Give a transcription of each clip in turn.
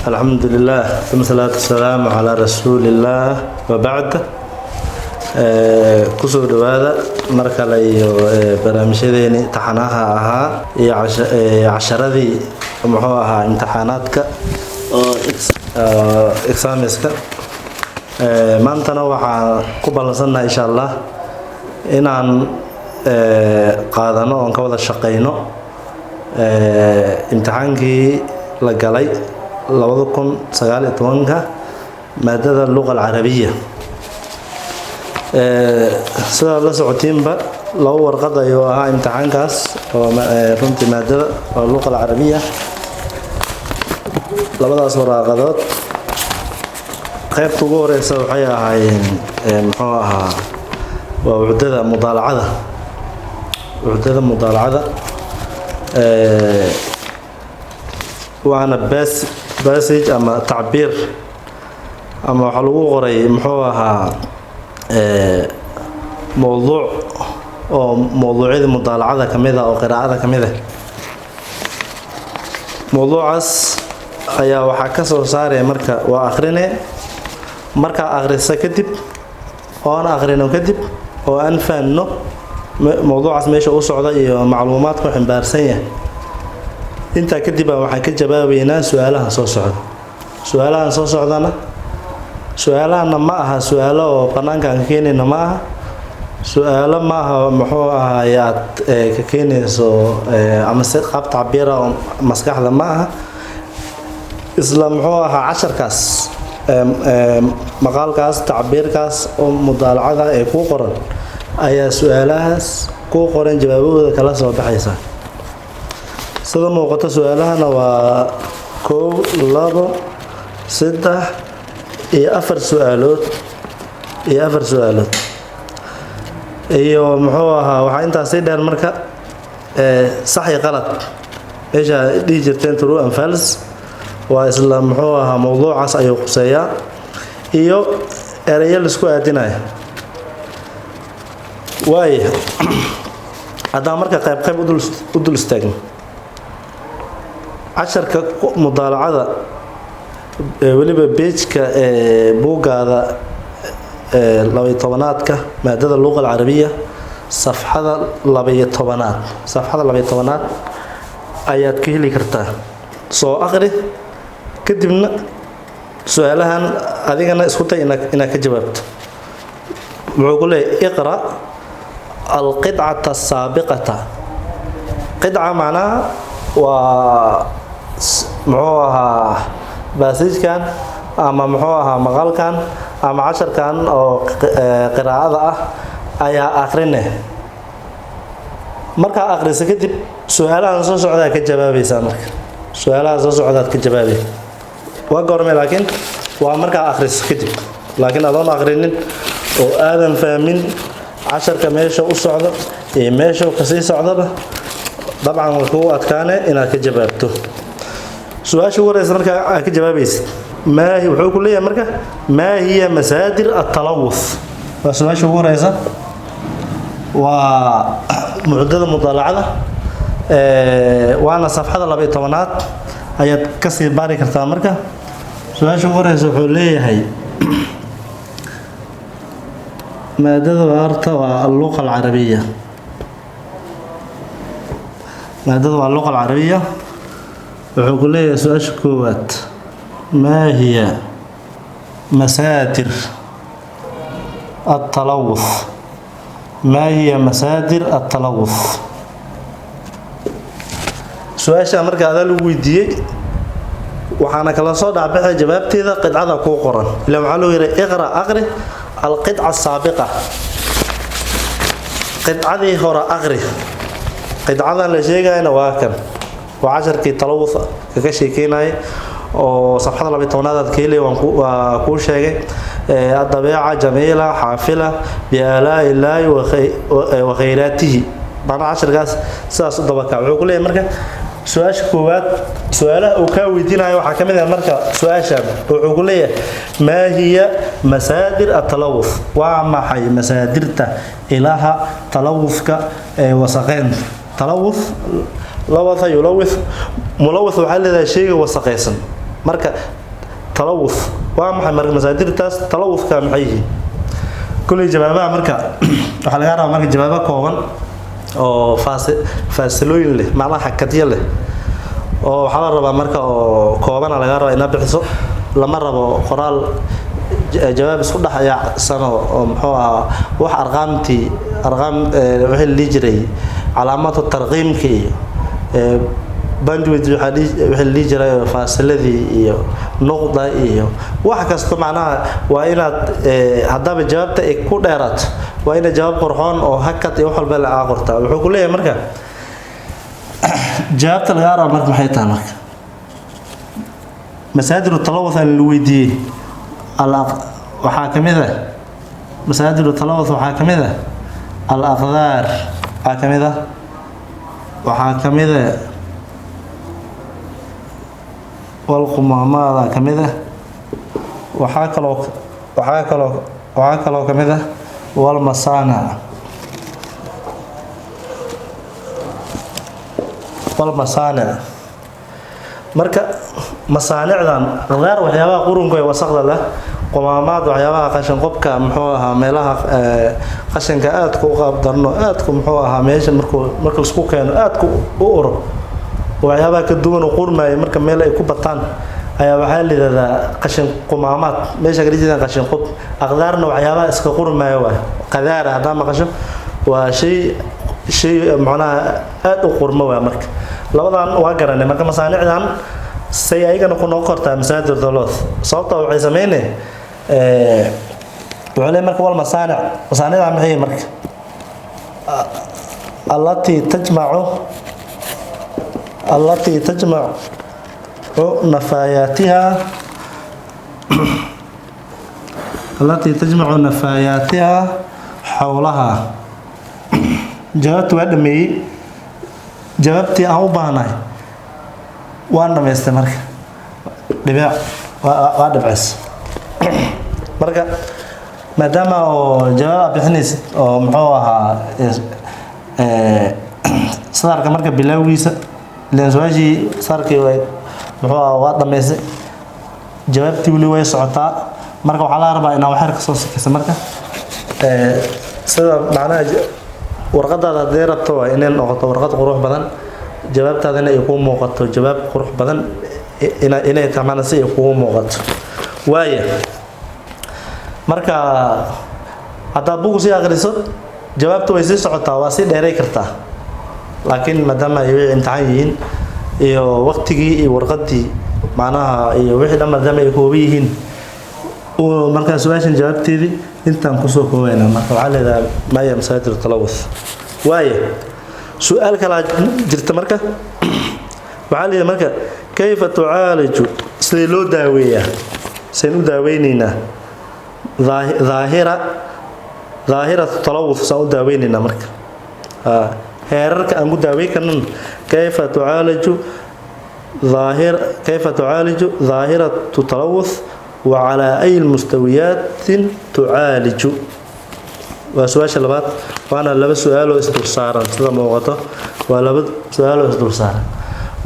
الحمد لله ثم الصلاة والسلام على رسول الله وبعد kusoo dhawaada markale iyo barnaamijyadeeni taxanaha ahaa iyo casharadii muxuu ahaa imtixaanaadka oo examiska maantana waxaan ku ballansanahay insha Allah inaan qaadano oo ka wada shaqeyno imtixaankii la galay 2019 maadada luqada carabiga sida la socotiinba laba warqad ayuu ahaa imtixaankaas oo runtii maadada luqada carabiga labadaas warqadood qaybta ugu horeysa waxay ahaayeen muxuu ahaa waa wuxdada mudaalacada waana passage ama tacbiir ama waxa lagu qoray muxuu ahaa mowduuc oo mowduucyada mudaalacada kamid ah oo qiraa'ada kamid ah mowduucaas ayaa waxa ka soo saaray marka waa akhrine marka akhrisa kadib oo aan akhrino kadib oo aan fahanno mowduucaas meesha uu socdo iyo macluumaadka xambaarsan yahay inta kadib waxaan ka jawaabeynaa su'aalaha soo socdana su'aalahana ma aha su'aalo oo banaanka ka keenayna ma aha su'aalo ma aha muxuu ahaayad ka keenayso ama si qaab tacbiir oo maskaxda ma aha isla muxuu ahaa casharkaas maqaalkaas tacbiirkaas oo mudaalacada ee ku qoran ayaa su'aalahaas ku qoran jawaabahooda kala soo baxaysa sida muuqata su'aalahana waa 1 2 3 iyo 4 su'aalood iyo muxuu ahaa waxa intaas dheer marka sax iyo qalad meesha dhigi jirteen true and false waa isla muxuu ahaa mowduucaas ayuu quseeyaa iyo erayo la isku aadinayo waay haddaan marka qayb u dul istaagno casharka mudaalacada waliba page-ka buugaada 12aadka maadada luqada carabiga safxada 12aad ayaad ka heli kartaa soo akhri kadibna su'aalahan adigana isku tay inaad ka jawaabto wuxuu ku leeyahay iqra القطعة السابقة قطعة معناها ومعوها باسيج كان أما معوها مقال كان أما 10 كان أو قراءة أيا آخرينه marka akhriso kadib su'aalaha soo socda ka jawaabaysaa marka su'aalaha soo socda ka jawaabay waa goorma laakiin waa marka akhriso kadib laakiin adoon akhrinin oo aadan fahmin casharka meesha u socdo ee meesha ka sii socdaba dabcan waa ku adkaane inaad ka jawaabto su'aasha ugu horeysa marka aad ka jawaabaysid wuxuu ku leeyahay marka ma hiya masaadir at-talawuth waa su'aasha ugu horeysa waa muxdada mudaalacada waana safxada 12aad ayaad ka sii baari kartaa marka su'aasha ugu horeysa wuxuu leeyahay maadada waarta waa اللغة العربية maadada waa اللغة العربية wuxuu ku leeyahay su'aasha koowaad ما هي مصادر التلوث ما هي مصادر التلوث su'aasha marka aad lagu weydiiyay waxaana kala soo dhaabay jawaabteeda qidcada ku qoran ila waxa loo yiri iqra aqri القطعة السابقة قطعة هورا أغري قطعة اللي شيء واكن وعشر كي تلوث كشيء كيناي وصفحة 12 كيلي وكل شيء الطبيعة جميلة حافلة بآلاء الله وخيراته معنا 10 قاس ساس الضبكة وعقول لي مركا سؤال كوات سؤاله وكاويدين هاي وحكمنا مركا سؤال شاب وعقول لي ما هي مصادر التلوث وما حي مصادرته إلها تلوثك وسقين تلوث لوث يلوث ملوث وحل ذا شيء وسقيسن مركا تلوث وما حي مركا مصادر تاس تلوث كام حيه كل جوابها مركا وحلقنا مركا جوابها كومن oo faasilooyin leh macnaha xakadiya leh oo waxa la rabaa marka oo kooban laga rabo in bixiso lama rabo qoraal jawaab isku dhaxaya sano oo muxuu ah wax arqam wixii la jiray calaamado tarqiimkii bandwidth wixii la jiray faasiladii iyo nuqda iyo wax kasta macnaha waa inaad hadaba jawaabta ay ku dheerato waa ina jawaab qurxoon oo hakad iyo wax walba la aqorta wuxuu ku leeyahay marka jawaabta laga rabo marka maxay tahay marka masaadir talawuth aan la weydiiyay waxa kamid ah masaadir talawuth waxa kamid ah al aqdar waxa kamid ah wal qumamada kamid ah waxa kaloo kamid ah والمصانع marka masaaniicdan qaar waxyaabaha qurunka ee wasaqda leh qomamaad waxyaabaha qashin qobka muxuu ahaa meelaha qashinka aad ku qabdarno aad ku muxuu ahaa meesha marka isku keeno aad ku uro waxyaabaha ka duwan oo qurmay marka meel ay ku bataan ayaa waxa la yiraahdaa qashin qomamaad meesha gariidada qashin qob aqdaarna waxyaabaha iska qurmay waa qadaar hada ma qashin waa shay macnaha aad u qurmo waa marka labadan waa garanay marka masaaniicdan say ayagana ku noqon kartaa masaadir dawlad sababtoo waxay sameeyeen wala marka wal masaaniicda maxay marka allati tajma'u نفاياتها التي تجمع نفاياتها حولها جوابت ودمي جوابتي أو باناي وأنا ما يستمر دبيع وأدب عس مركا ما دام جواب بحنيس أو محوها صار كمركا بلاويس لأن زواجي صار كي muxuu waa dhameysay jawaabtii wali way socotaa marka waxa la rabaa in wax ka soo sikaysa marka sida macnaha warqadaada hadii rabto waa inay noqoto warqad qurux badan jawaabtaadana ay ku muuqato jawaab qurux badan inay tamana si ay ku muuqato waaya marka hadda buug si akhriso jawaabtu way sii socotaa waa si dheeray kartaa laakiin maadaama ay imtixaan yihiin iyo waqtigii iyo warqadii macnaha iyo wixii dhammaadama ay kooban yihiin oo marka su'aashan jawaabteedii intaan ku soo koobeyna marka waxa leedahay maaya masaadir talawuth waaya su'aal kala jirta marka waxa leeyahay marka kayfa tu'aaliju sidee loo daaweeyaa seen u daaweynayna ظاهرة talawuth saan u daaweynayna marka heerarka aan ku daaweyn karno كيف تعالج ظاهرة التلوث وعلى أي المستويات تعالج وسؤال شلبات وأنا لبس سؤال استفسارا هذا موضوع ولبس سؤال استفسارا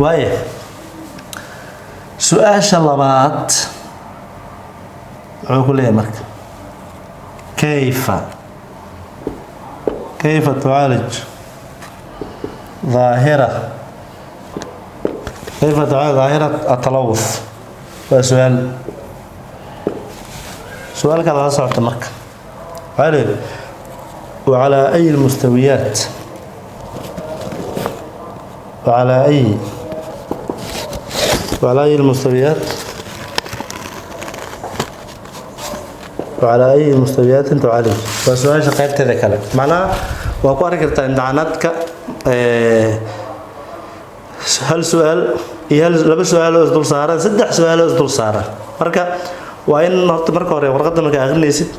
وأيه سؤال شلبات أقول لي مرك كيف تعالج كيف تعالج ظاهرة التلوث سؤال كذا صعب مرك وعلى أي المستويات وعلى أي المستويات تعالج وسؤال شقيت كذا كلام معناه وأقول لك امتحاناتك هل سؤال لبس سؤال دول صارا 3 سؤال دول صارا marka waa in horta marka hore warqadda marka akhrinaysid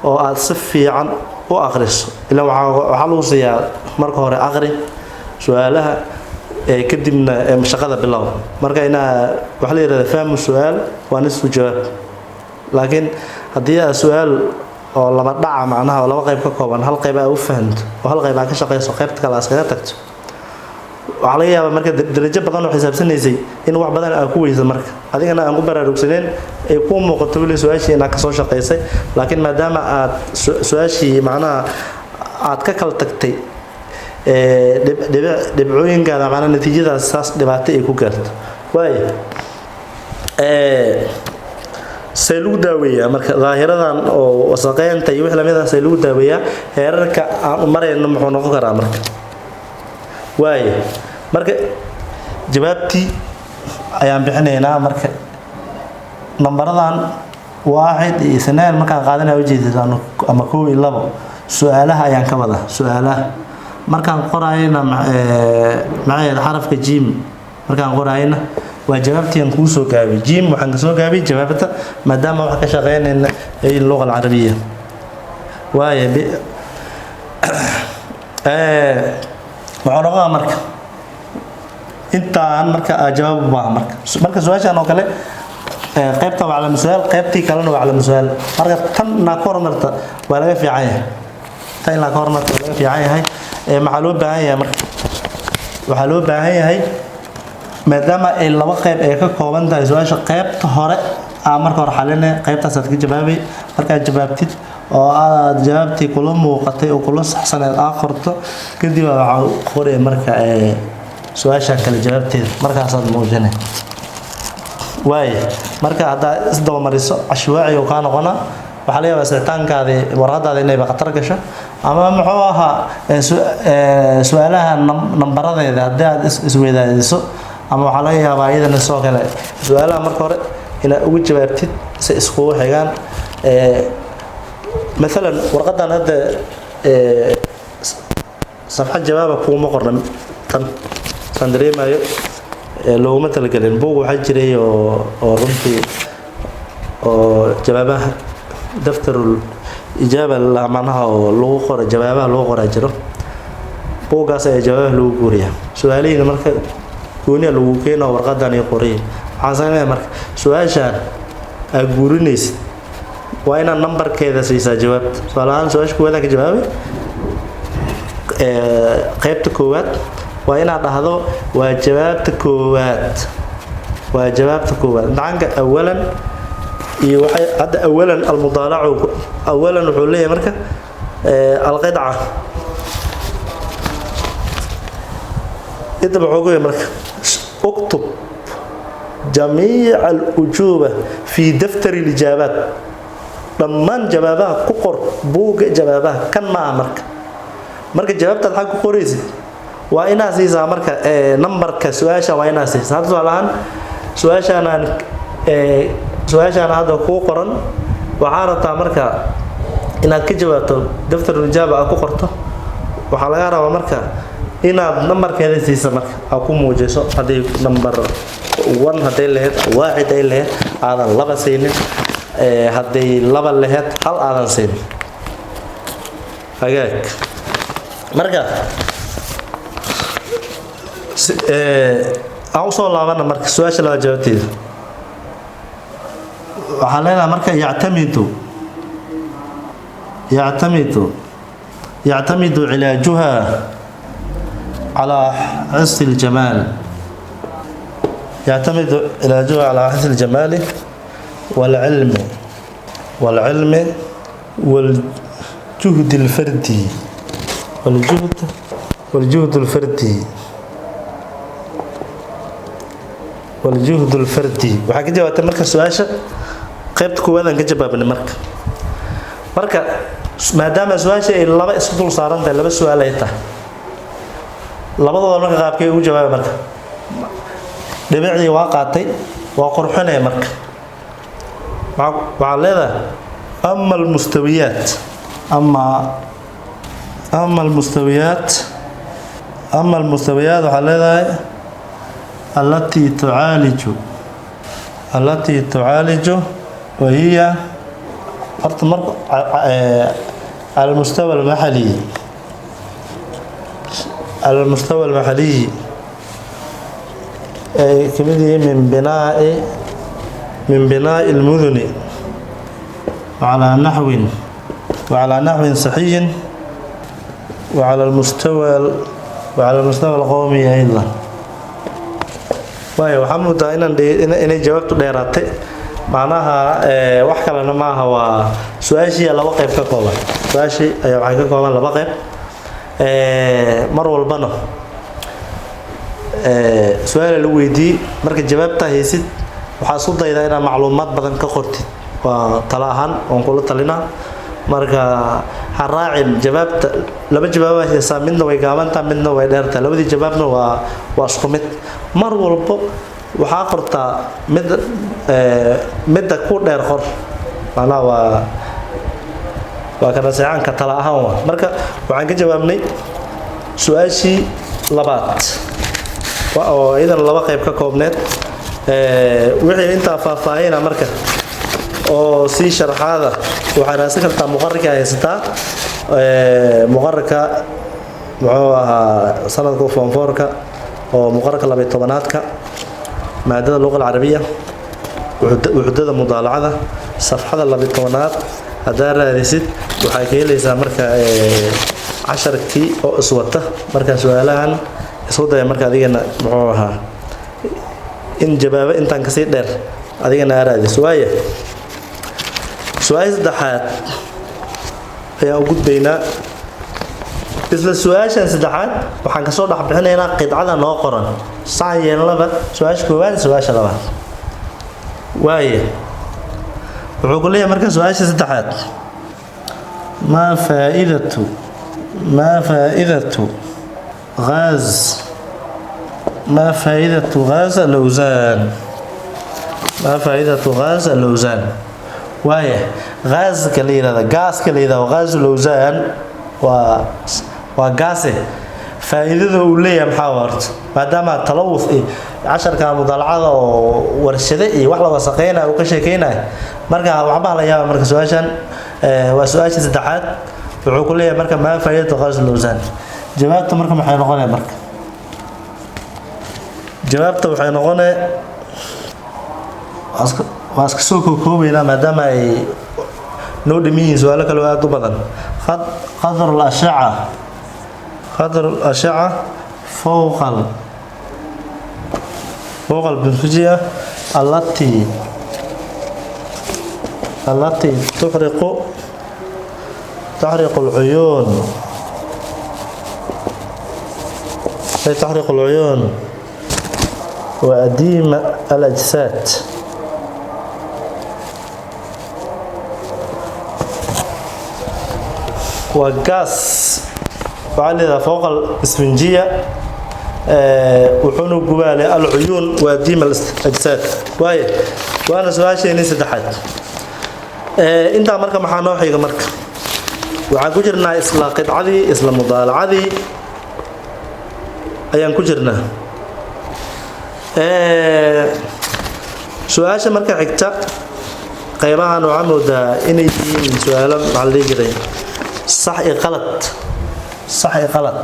oo aad si fiican u akhriso ilaa waxaa lagu siiyaa marka hore akhri su'aalaha kadibna shaqada bilow marka inaa waxa la yiraahdaa fahmu su'aal waa nisfu jawaab laakiin haddii aad su'aal oo laba dhaca macnaha laba qayb ka kooban hal qayb aad u fahanto oo hal qayb aad ka shaqeyso qaybta kale aad iskaga tagto waxa laga yaabaa marka darajo badan oo xisaabsanaysay in wax badan aad ku weyso marka adigana aan ku baraarugsaneen ay ku muuqato weli su'aashii inaad ka soo shaqeysay laakiin maadaama aad su'aashii macnaha aad ka kala tagtay dhibcooyinkaada macnaha natiijadaas saas dhibaato ay ku gaarto waayo say lagu daaweeyaa marka daahiradan oo wasaqeynta iyo wixii lamid ah say lagu daaweeyaa heerarka aan u marayno muxuu noqon karaa marka waayo marka jawaabtii ayaan bixinaynaa marka nambaradan 1 iyo 2 markaan qaadanayo ujeedadaan ama 1 iyo 2 su'aalaha ayaan ka wadaa su'aalaha markaan qorayna macnaheedu xarafka jim markaan qorayna waa jawaabtii aan ku soo gaabay jim waxaan ka soo gaabay jawaabta maadaama wax ka shaqeynayna ay luqada carabiga waaye waxaan noqon marka intaan marka jawaab baa marka su'aashan oo kale qaybta waa calaamad su'aal qaybtii kalena waa calaamad su'aal marka tan na kormarta waa laga fiican yahay tan la kormarta waa laga fiican yahay maxaa loo baahan yahay marka waxaa loo baahan yahay maadaama ay laba qayb ay ka kooban tahay su'aasha qaybta hore marka hore xalinay qaybtaas aad ka jawaabay marka jawaabtid oo aad jawaabtii kula muuqatay oo kula saxsaneed qorto kadib waxa qoray marka su'aasha kale jawaabteeda markaas aad muujinay way marka hada isdaba mariso ashwaaci oo ka noqona waxa la yaabaa sicitaankaada warqadaada inay baqatar gasho ama muxuu ahaa su'aalaha nambaradeeda haddii aad isweydaadiso ama waxa laga yaabaa iyadana soo kale su'aalaha marka hore inaad ugu jawaabtid si isku xigaan مثلا ورقدان هذا صفحة جوابه كوما قرن تن سندري ما لو مثلا قالين بوق وحجري أو رمتي أو جوابه دفتر الإجابة اللي معناها لو قرأ جوابه لو قرأ جرو بوق قاسي جوابه لو قرية سؤالين مركز كوني لو كينا ورقدان يقريه عزانا مركز سؤال شان أقولنيس waa inaan numberkeeda siisaa jawaabta su'aalahan su'aasha koowaad ka jawaabay qaybta koowaad waa inaad dhahdo waa jawaabta koowaad macanka awalan iyo waxay hadda awalan almudaalacu awalan wuxuu leeyahay marka alqidca idaba xoogay marka uktub جميع الأجوبة في دفتر الإجابات dhammaan jawaabaha ku qor buuga jawaabaha kan ma marka jawaabta xaq ku qoraysid waa inaad siisaa marka numberka su'aasha waa inaad siisaa hadda su'aashan hadda ku qoran waxa rabtaa marka inaad ka jawaabto daftarul ijaaba ku qorto waxa laga rabaa marka inaad numberkeeda siisaa marka aad ku muujiso hadii number 1 hadii leeyahay waaxid ay leeyahay aadan laba siinin hadii laba lehed hal aadan siin hagaag marka aan soo laabana marka su'aasha la jawaabteeda waxa leeyahay marka يعتمد علاجها على حسن الجمال يعتمد علاجها على حسن الجمال والعلم والجهد الفردي والجهد الفردي waxaa ka jawaabtay marka su'aasha qaybta koowaad aan ka jawaabnay marka maadaama su'aasha ay laba isku dul saaran tahay laba su'aal ay tahay labadooda marka qaabkay ugu jawaabay marka dhibicii waa qaatay waa qurxinay marka وعلى أما المستويات وعلى التي تعالج وهي على المستوى المحلي. على المستوى المحلي كمدي من بناء المدن وعلى نحو صحيح وعلى المستوى القومي أيضا. waayo waxaan moodaa inay jawaabtu dheeraatay macnaha wax kale ma aha waa su'aashii laba qayb ka kooban su'aashii ayaa waxay ka kooban laba qayb mar walbana su'aal la weydiiyay marka jawaabta haysid waxa soo dayda inaad macluumaad badan ka qortid waa tala ahaan oo kula talinaa marka haraacin jawaabta laba jawaab ah midna way gaabantaa midna way dheertaa labadii jawaabna waa isku mid mar walba waxa qortaa mid ku dheer qor macnaha waa kana saanka tala ahaan marka waxaan ka jawaabnay su'aashii labaad oo idan laba qayb ka koobneed wixii inta faahfaahina marka oo si sharaxaada waxaan raasan kartaa muqarrarka haysta muqarrarka wuxuu ahaa sanadka form 4ka oo muqarrarka 12aadka maadada luqada carabiga wuxuudada mudaalacada safxada 12aad hadaa raadisid waxay ka helaysaa marka casharkii oo iswata marka su'aalahan isoo day marka adigana wuxuu ahaa in jawaabo intaan ka sii dheer adigana raadiso waaye su'aal saddexaad ayaa u gudbaynaa isla su'aashan saddexaad waxaan ka soo dhax bixinaynaa qidcada noo qoran sax yeelaba su'aasha koowaad su'aasha labaad waaye wuxuu ku leeyahay marka su'aasha saddexaad ma faa'idatu غاز اللوزان waaye غازka la yiraahdo gaaska la yiraahdo غاز اللوزان waa gaase faa'iidada uu leeyahay maxaa warto maadaama talawuf casharka mudaalacada oo warshade iyo wax la wasaqeynaa uu ka sheekeynaa marka waxba la yaab marka su'aashan waa su'aasha saddexaad wuxuu ku leeyahay marka ma faa'idatu غاز اللوزان jawaabta marka maxay noqonaysaa marka jawaabta waxay noqonaysaa واسك سوكو كوبينا مادام اي نو دمي سؤال كلو aad u badan قدر الأشعة فوق البنفسجية التي تحرق العيون وأديم الأجساد وغاز وعلى فوق الاسفنجية وحنو قبالي العيون وديم الأجساد وانا سؤال شيء سدحات انت مركا محانو حيقا مركا وعن كجرنا إسلا قطعدي إسلا مضالعدي أيان كجرنا سؤال مركا حكتا قيبها نوعمو دا إني من سؤالا معلي جرين صح غلط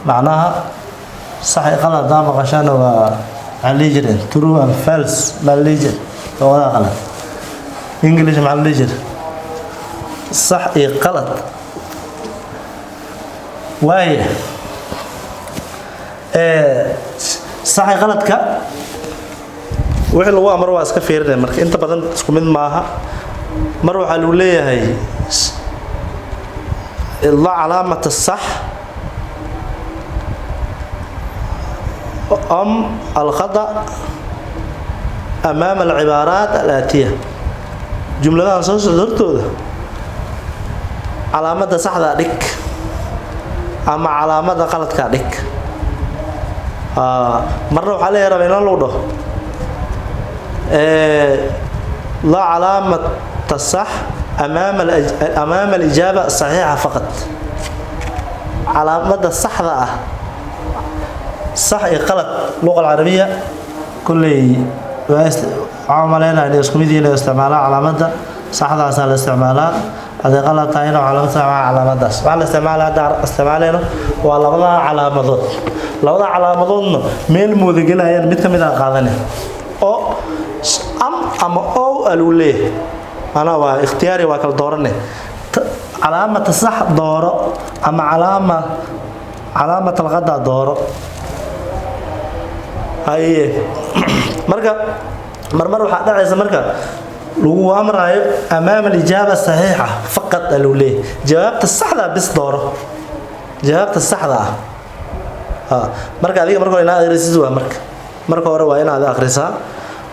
معناها صح غلط دام غشان وعلي جرين true and false معلي جرين ولا غلط انجليش معلي جرين صح غلط واي صح غلط ka wixii lagu amro waa iska fiirinay marka inta badan isku mid maaha mar waxa uu leeyahay illa علامة الصح الخطأ أمام العبارات الآتية جملة صوص درتوده علامة صح ذلك أما علامة غلط كذلك مرة عليه ربنا لوده لا علامة الصح أمام الإجابة الصحيحة فقط علامة الصح صح غلط اللغة العربية كل عملنا إن يسكميدي لا استعمالها علامة صح ده أصل استعمالها هذا غلط هنا علامة علامة داس وعلى استعمالها دار استعمالنا ولا وضع علامة ضد لو وضع علامة ضد ميل مودجنا يعني مثل ما قاعدنا أو أم أو الولي أنا واختياري وكل دورني علامة الصح دورة أما علامة الغداء دورة هاي مرمر waxaa dhacaysa marka lagu amrayo amaam al-ijaba sahiha faqat alulay jawaabta saxda bis dooro jawaabta saxda marka adiga marka inaad akhrisid waa marka hore waa inaad akhrisaa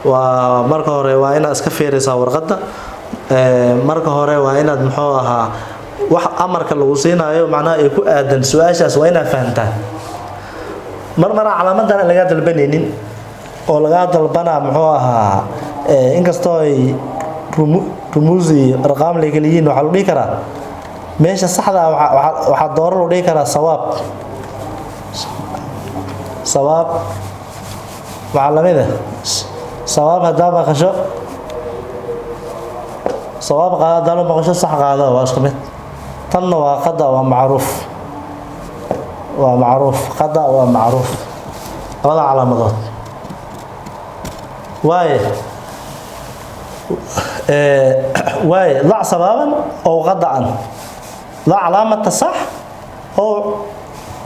waa marka hore waa inaad iska fiirisaa warqada marka hore waa inaad muxuu ahaa wax amarka lagu siinayo macnaha ay ku aadan su'aashaas waa inaad fahantaan marmar calaamadan laga dalbanaynin oo laga dalbana muxuu ahaa inkastoo ay rumuusi arqaam leeyihiin waxa la dhigi karaa meesha saxda waxa door loo dhigi karaa sawaab macallimada sawaab hadaa maqasho sawaab qaada loo maqasho sax qaada waa isku mid tan waa qada waa macruuf qada waa macruuf wada calaamadood واي ضع سبابا أو غضا ضع علامة الصح أو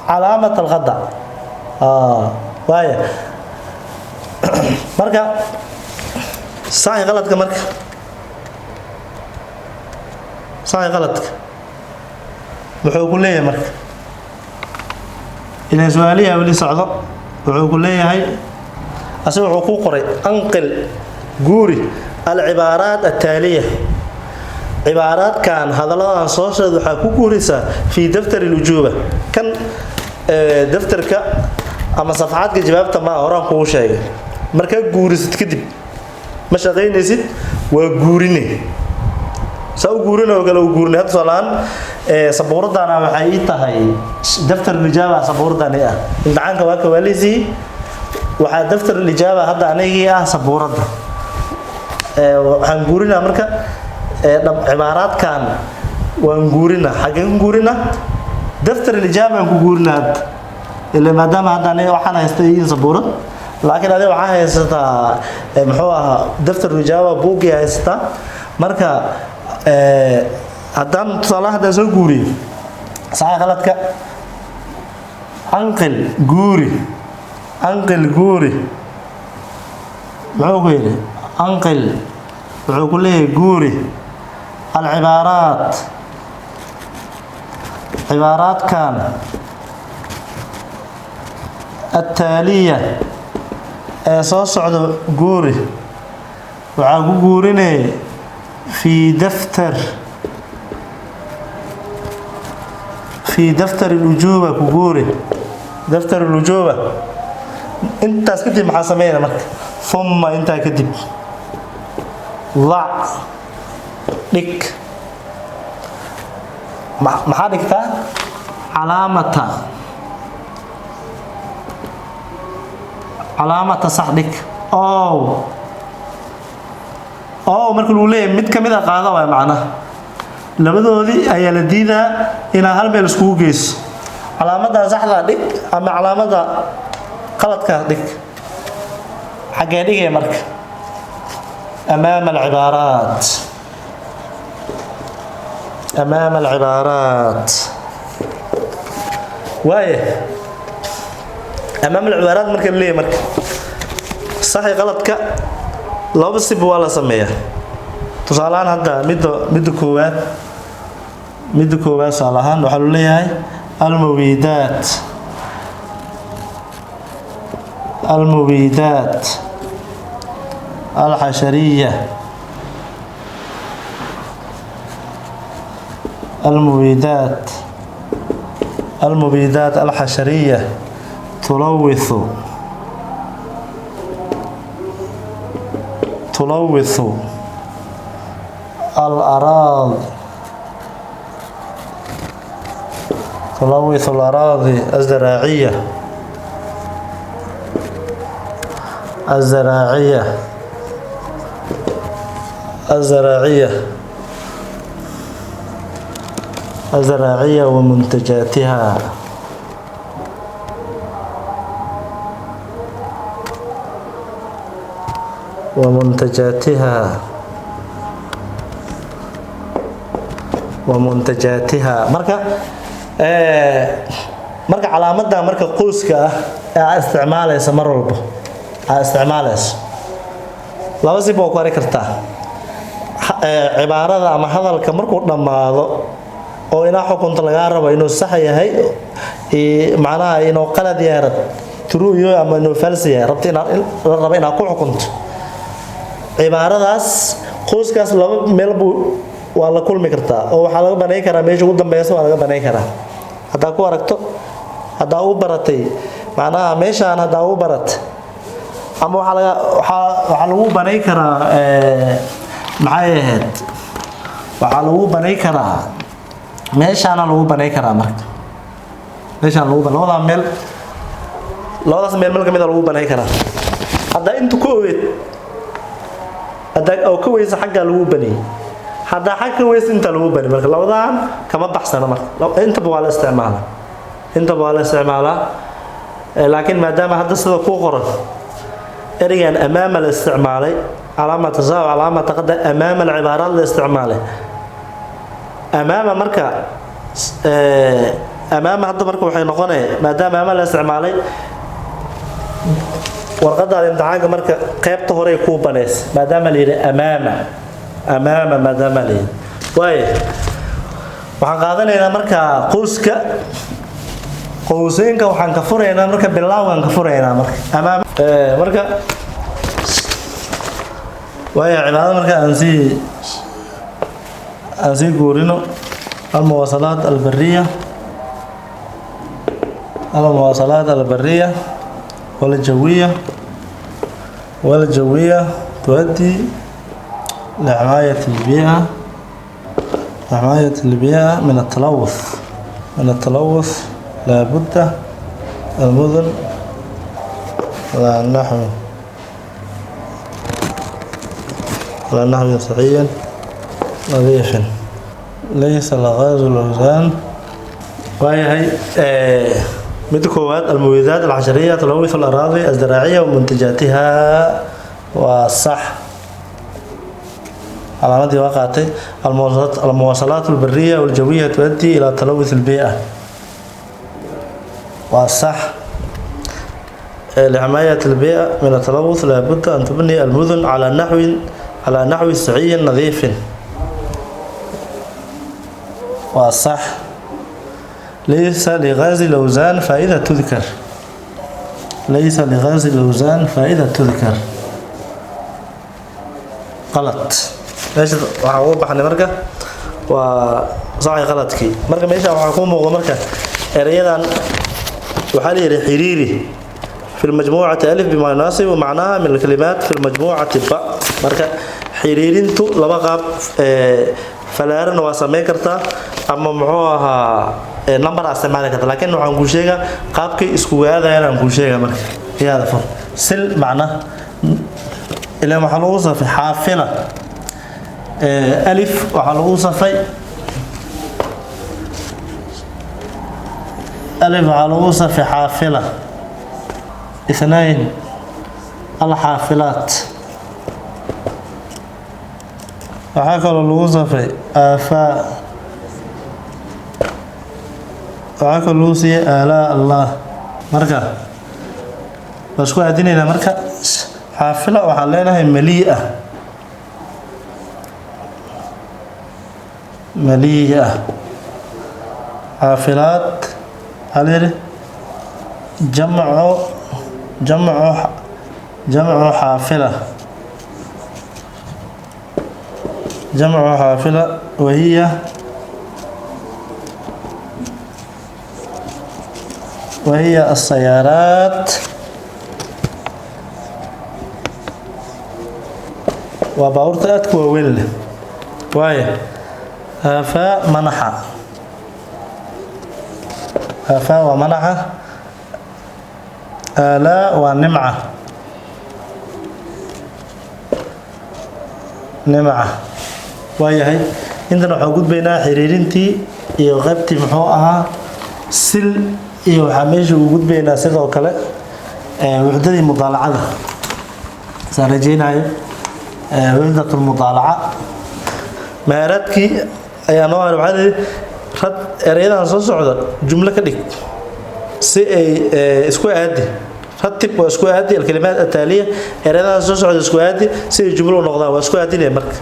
علامة الغضا واي مركا صحيح غلطك مركا صحيح غلطك وحو كلية مركا إلى سؤالية ولي صعدة وحو كلية هاي أسمع حقوق قري أنقل قوري العبارات التالية عبارات كان هذا الله صوصة حقوق قوريسا في دفتر الوجوبة كان دفترك أما صفحات جوابته ما أوران كل شيء مركب قوريس تكذب مش غير نسيت وقوريني سو قورينا وقالوا قوريني هذا سؤالان صبورة أنا وحييتها هاي دفتر الإجابة صبورة أنا أنت عنك واقع وليزي waxaa daftar al-ijaaba hadda anigii sabuurada waxaan guurinaa marka cibaaraadkan waan guurinaa xageen guurinaa daftar al-ijaaba aan ku guurinaa ilaa maadaama hadda aniga waxaan haystay sabuurad laakiin adiga waxaan haysataa muxuu ahaa daftar al-ijaaba buugi haysataa marka haddaan tusaalaha soo guuriyo sax qaladka anqil guuri أنقل قوري معقول أنقل معقول قوري العبارات كان التالية أساس قوري وعقول قوريني في دفتر الوجوبة قوري دفتر الوجوبة انت اسكتي مع سمينا مرك ثم انت كدب ضع لك ما حدك علامة صحدك او مرك الولي مid kamida qaada way macna labadoodii ayaa la diidaa ina hal meel isku geeso calaamada saxda dhig ama calaamada qaladka dhig xagee dhigay marka أمام العبارات وايه أمام العبارات مركا ليه مركا صحي غلطك لو بس بوالا سمية تصالان هذا مدو كوات صالحان وحلو ليه المبيدات الحشرية المبيدات الحشرية تلوث الأراضي الزراعية الزراعية ومنتجاتها. marka calaamada marka qoyska ah ee isticmaalaysa mar walba isticmaalaysa laba si boo ku ari kartaa cibaarada ama hadalka markuu dhamaado oo ina xukunta laga rabo inuu sax yahay macnaha inuu qalad yahay true iyo ama inuu false yahay rabtina ku xukunto cibaaradaas qoyskaas laba meel buu waa la kulmi kartaa oo waxa laga banay karaa meesha ugu dambeeyay waa laga banay karaa hadaa ku aragto hadaa u baratay macnaha meeshaan hadaa u barat ama waxa lagu banay karaa maxay ahayd waxa lagu banay karaa meeshaan lagu banay karaa marka meeshaan lagu banay labadaas meel kamid lagu banay karaa hadaa inta ku ogeed hadaa oo ka weysa xagga lagu banay hadaa xagga weysa inta lagu banay marka labadan kama baxsana marka inta waa la isticmaalaa laakiin maadaama hadda sida ku qoran erigan amaama la isticmaalay علامة تساوي علامة تقدم أمام العبارات الاستعمالية أمام مركا أمام هذا مركا وحين نقول ما دام أمام الاستعمالي ورقد الامتحان مركا قيبته هوري كوبانيس ما دام لي أمام ما دام لي واي waxaan qaadanaynaa marka qoyska qoysenka waxaan ka furaynaa marka bilawgan ka furaynaa marka amaam marka وهي عبارة مركا أنسي قورينو المواصلات البرية والجوية تؤدي لحماية البيئة من التلوث لا بد المدن على نحو صحي نظيف ليس الغاز والأوزان. وهي مدكوات المبيدات الحشرية تلوث الأراضي الزراعية ومنتجاتها والصح علامات وقعتي المواصلات البرية والجوية تؤدي إلى تلوث البيئة والصح لحماية البيئة من التلوث لابد أن تبني المدن على نحو صحي نظيف والصح ليس لغاز الأوزان فائدة تذكر غلط ليش وحاول بحني مركا وصاعي غلطكي مركا ماشي وحكون موضوع مركا رياضا وحالي حريري في المجموعة ألف بما يناسب ومعناها من الكلمات في المجموعة باء مركا حريرينتو لبا قاب فلارن واسمي كرتا أما معوها نمبر استعمال كرتا لكن waxaan ku sheega qaabkay isku waadayaan ku sheega marka هذا فر سل معناه إلى محلوصة في حافلة ألف وحلوصة في ألف حلوصة في حافلة اثنين الحافلات وحكى الوصف آفاء وحكى الوصي آلاء الله مركا بس كو أدينينا مركا حافلة وحليناها مليئة حافلات عليه جمع حافلة وهي السيارات وباورتات كويل وهي هفاء ومنحة آلاء ونمعة nimca waayahay intana waxaan gudbaynaa xiriirintii iyo qaybtii muxuu ahaa sil iyo waxaa meesha ugu gudbaynaa sidoo kale wuxdadii mudaalacada saan rajaynayo wixdatul mudaalaca maaradkii ayaa noo haray waxaa leeyahay rad erayadan soo socda jumlo ka dhig si ay isku aadi ratib waa isku aadi alkalimaat ataaliya erayadan soo socda isku aadi si ay jumlo u noqdaan waa isku aadinaya marka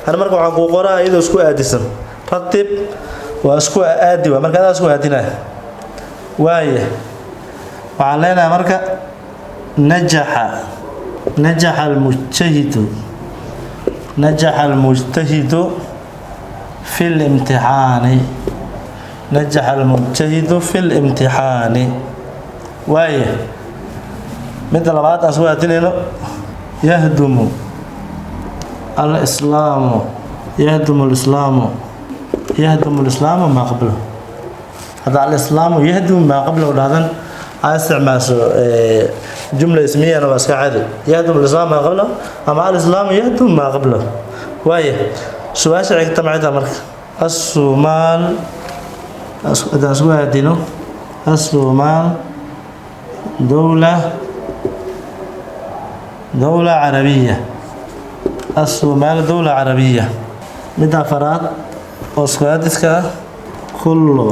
ana marka waxaan ku qoraa iyadoo isku aadisan ratib waa isku aadi waa marka adaa isku aadinaya waaye waxaan leenahay marka najaxa almujtahidu في الامتحان نجح المجتهد في الامتحان وايه مثل بعض أصواتنا يهدم الإسلام ما قبله هذا الإسلام يهدم ما قبله هذا استعمال جملة اسمية أنا بس عادي يهدم الإسلام ما قبله أما الإسلام يهدم ما قبله وايه سؤال شرعي تبعتها مرك الصومال إذا سؤال دينه الصومال دولة عربية الصومال دولة عربية متى فراد وسؤالك كل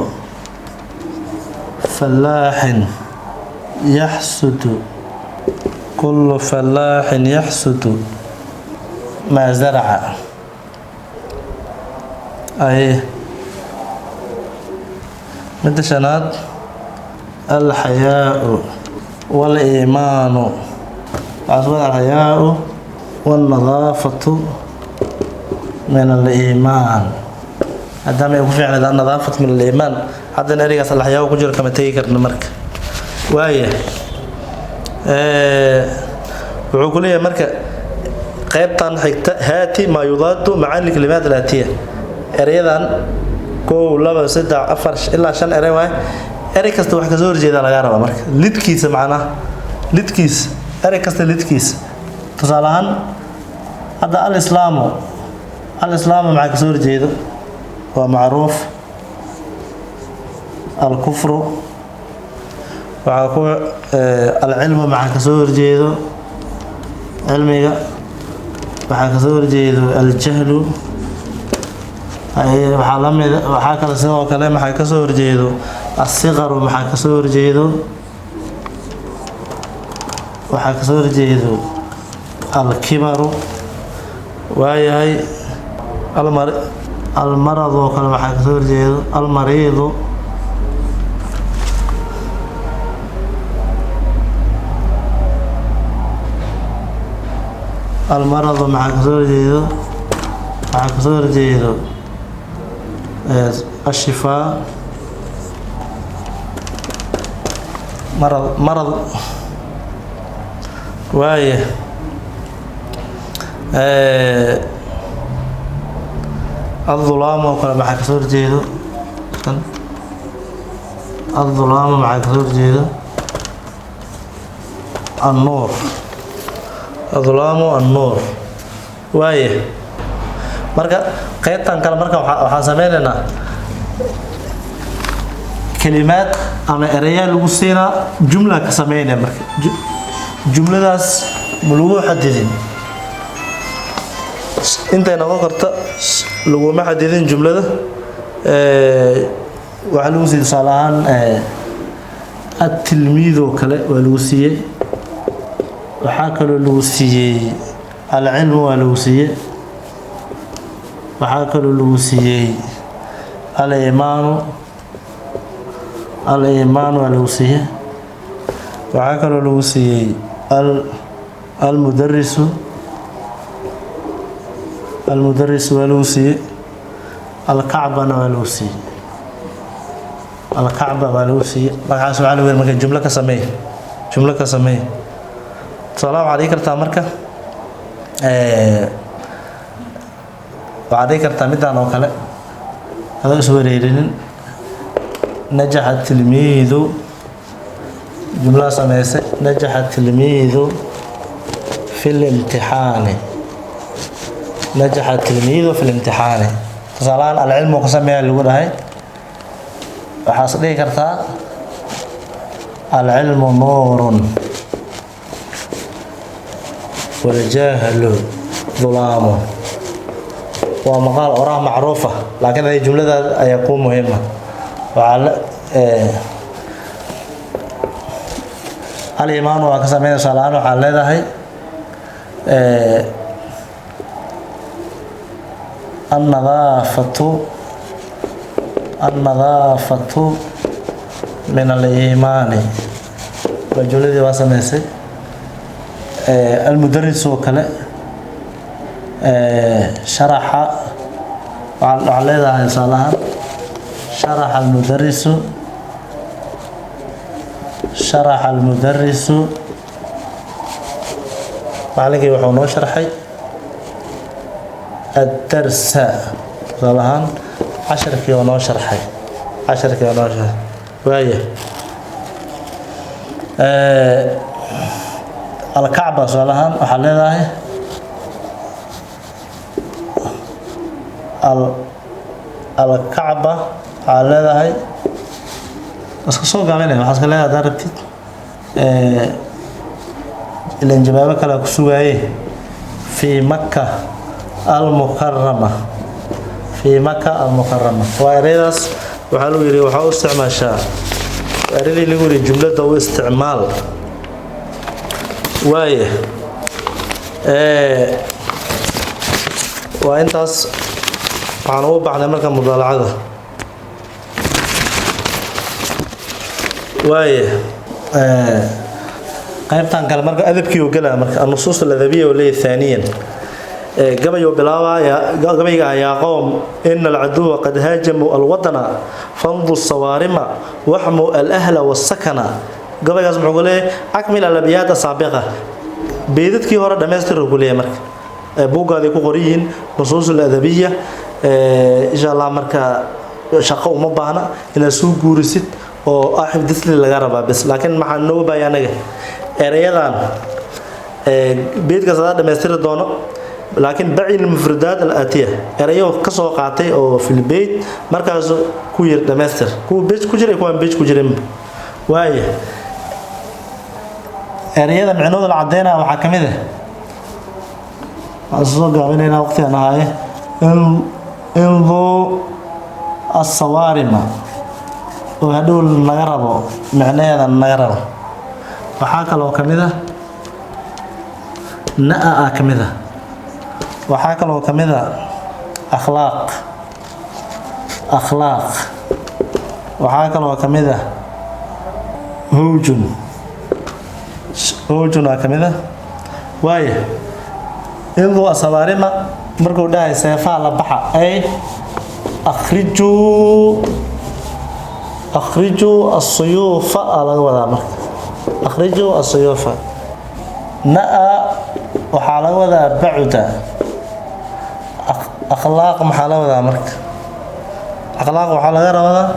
فلاح يحسد ما زرع أي متى شناد الحياء والإيمان أصبح الحياء والنظافة من الإيمان هذا ما يكون فعلا النظافة من الإيمان هذا نريق الحياء وكجر كما تيكر نمرك وايه وعقولية مركة qaybtan xigta haati ma yudaadu macaan kalimaad laatiya erayadan 1 2 3 4 ilaa 5 eray waay eray kasta wax ka soo horjeeda laga raba marka lidkiisa macnaha eray kasta lidkiisa tusaalahan hada al-islaamu maxaa ka soo horjeeda waa macruuf al-kufru waxa ku al-ilmu maxaa ka soo horjeeda cilmiga waxaa ka soo horjeedo al-jahlu waxaa kale sidoo kale maxaa ka soo horjeedo as-siqaru maxaa ka soo horjeedo al-kibaru waayahay al-maradu oo kale maxaa ka soo horjeedo al-mariidu المرض مع كسور جيدو الشفاء مرض وايه الظلام وكل مع كسور جيدو الظلام مع كسور جيدو النور الظلام والنور وايه marka qaybtan kale marka waxa sameeynaa kalimaad ama erayaal lagu siina jumla ka sameeynaa marka jumladaas lagu xadidin inta noqon karta lagu ma xadidin jumlada waxa lagu siiyay salahan at-tilmiid oo kale waa lagu siiyay waxaa kaloo lagu siiyay al-ilmu waa lagu siiyay waxaa kaloo lagu siiyay al-iimaanu waa lagu siiyay waxaa kaloo lagu siiyay al-mudarrisu waa lagu siiyay al-kacbana waa lagu siiyay al-kacba waa lagu siiyay magacaas waxaa lagu yiri marka jumlo ka sameey salaam عليك kartaa marka waxaad kartaa midaan oo kale adoo soo wareerinin najaxa tilmiidu jumla sameeyay najaxa tilmiidu في الامتحان نجح التلميذ في الامتحان تصالان العلم وقسمه اللي هي وحاصل كرتا العلم نور والجهل ظلام ومقال أوراه معروفة لكن هذه الجملة يكون مهمة وعلى الإيمان وكسمين صلان وحال هذا النظافة من الإيمان الجملة دي واسميسي المدرس وكلا شرح وعلى هذا صلاة شرح المدرس معلك يوحون شرحي الدرس صلاة 10 كيلو شرحي 10 كيلو شرحي وهي الكعبة صلاة وحل هذا الكعبة على هذا بس كسوق عمله ما حصل لها دارتي الانجبابة كلا كسوعي في مكة المكرمة وأريدس وحلو يري وحاو استعمال شاء أريد اللي يقول الجملة أو استعمال وايه وإنتاس عنو بعد مركب مضالعة وايه قيبتان قال مركب أذبكي وقلها النصوص الأدبية واللي ثانيا قبل بلاوا يا قوم إن العدو قد هاجموا الوطن فانضوا الصوارم واحموا الأهل والسكن قبل يسمعوا قوله أكمل الأبيات السابقة بيدتكي هورا دمستر قوليه مرك بوقا ديكو قريين نصوص الأدبية إن شاء الله مركا شقو مبانا إلى سوق قورسيت وأحب دسلي لغاربا بس لكن مع النوبة يعني إريادان بيت كسادة دمستر دونه لكن بعين المفردات الآتية إريو كسو قاطي أو في البيت مركز كوير دمستر كو بيت كوجر يكون بيت كوجرم واي إريادا معنود العدينا وحكمده الصوغ عملنا وقتها نهاية انظوا الصوارم وهدول النغرب معناه النغرب وحاكا لو كمده نأى كمده وحاكا لو كمده أخلاق وحاكا لو كمده هوجن كمده وايه انظوا الصوارم مركو داي سيفا لبحا أي أخرجوا السيوف على وذا مرك أخرجوا السيوف نأى وحال وذا بعد أخلاق محال وذا مرك أخلاق وحال غير وذا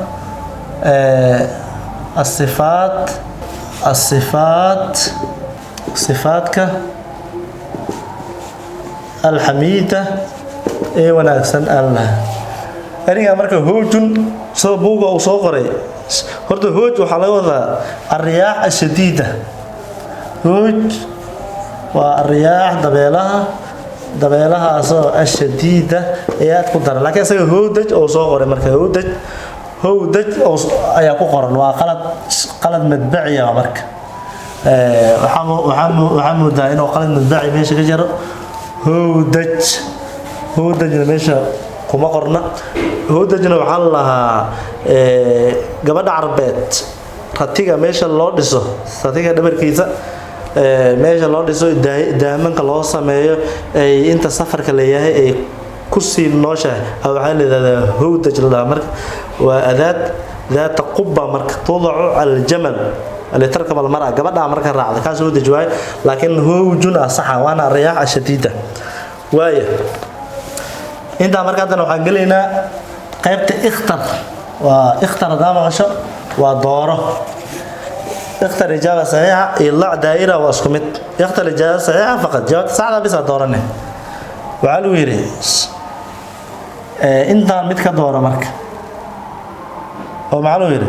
صفاتك الحميدة إيه وناكسن الله أريها مركا هوجن صوبوغا وصوغري هرتو هوج وحلوة الرياح الشديدة هوج والرياح دبيلها الشديدة إيات قدر لكن سيو هودج أو صوغري مركا هودج أو أياكو قرن وقلد مدبعي يا مركا وحمو دا إنه قلد مدبعي ميشا كجر هودج ميشا كما قرنا هودجنا waxaa la gabadha carbeed ratiga meesha loo dhiso ratiga dhabarkiisa meesha loo dhiso daamanka loo sameeyo ay inta safarka leeyahay ay ku sii nooshahay waxa la yiraahdaa hoodaj la marka waa adaad ذات قبة marka توضع على الجمل اللي تركب المرأة gabadha marka raacda kaas hoodaj waay laakiin hoojuna saxa waana riyaah shadiida waaya inta markaadana waxaan galeynaa qaybta ikhtar daama qasho waa dooro ikhtar ijaaba saxiixa ila daa'ira waa isku mid ikhtar ijaaba saxiixa faqad jawaabta saxda bisa doorane وعلو يري انت متك دورة مرك أو معلو يري